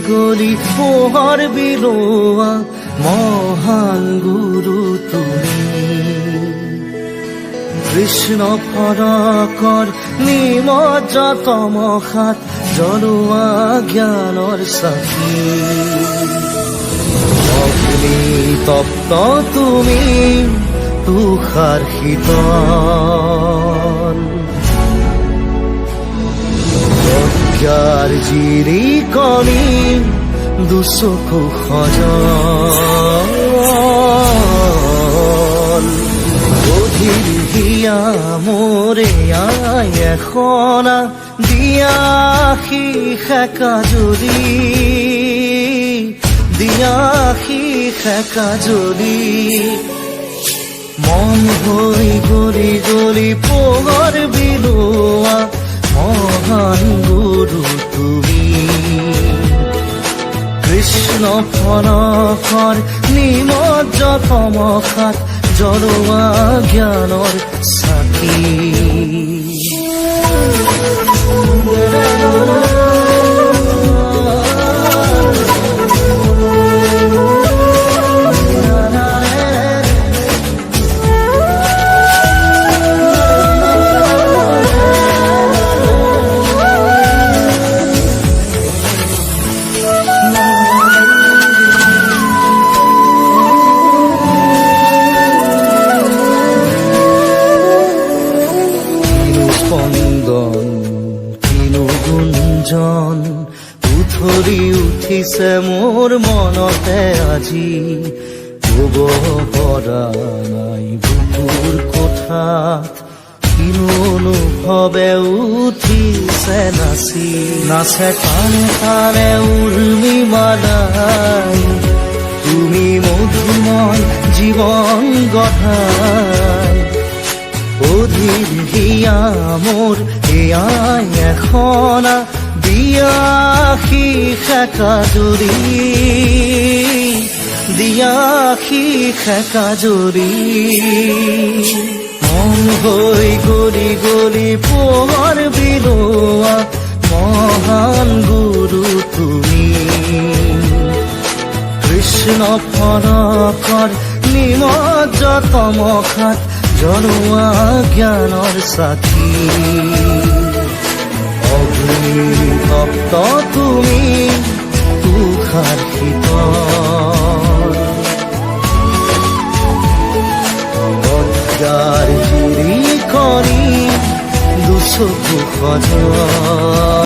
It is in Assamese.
গলি পোহৰ বিলোৱা মহান গুৰু তুমি। কৃষ্ণ পৰকৰ নিমজ্জ তমসাত জ্বলোৱা জ্ঞানৰ চাকি। অগ্নি তপ্ত তুমি তুষাৰ শীতল, প্ৰজ্ঞাৰ জিৰিকনি দুচকু সজল। অধীৰ হিয়া মোৰে আই এখনা দিয়াশী সেকা জুৰি, দিয়াশী সেকা জুৰি। মন হৈ গলি গলি পোহৰ বিলোৱা মহান গুৰু তুমি। কৃষ্ণ পৰকৰ নিমজ্জ তমসাত জ্বলোৱা জ্ঞানৰ চাকি। গুঞ্জন উথলি উঠিছে মোৰ মনতে আজি, ক'ব পৰা নাই বুকুৰ কোঠাত কিনো অনুভৱে উঠিছে নাচি। নাচে কাণে কাণে উৰ্মি মালাই তুমি মধুময় জীৱন গঢ়াই। অধীৰ হিয়া মোৰ এয়াই এখনা দিয়াশী সেকা জুৰি, দিয়াশী সেকা জুৰি। মন হৈ গলি গলি পোহৰ বিলোৱা মহান গুৰু তুমি। কৃষ্ণ পৰকৰ নিমজ্জ তমসাত জ্বলোৱা জ্ঞানৰ চাকি। অগ্নি তপ্ত তুমি তুষাৰ শীতল, প্ৰজ্ঞাৰ জিৰিকনি দুচকু সজল।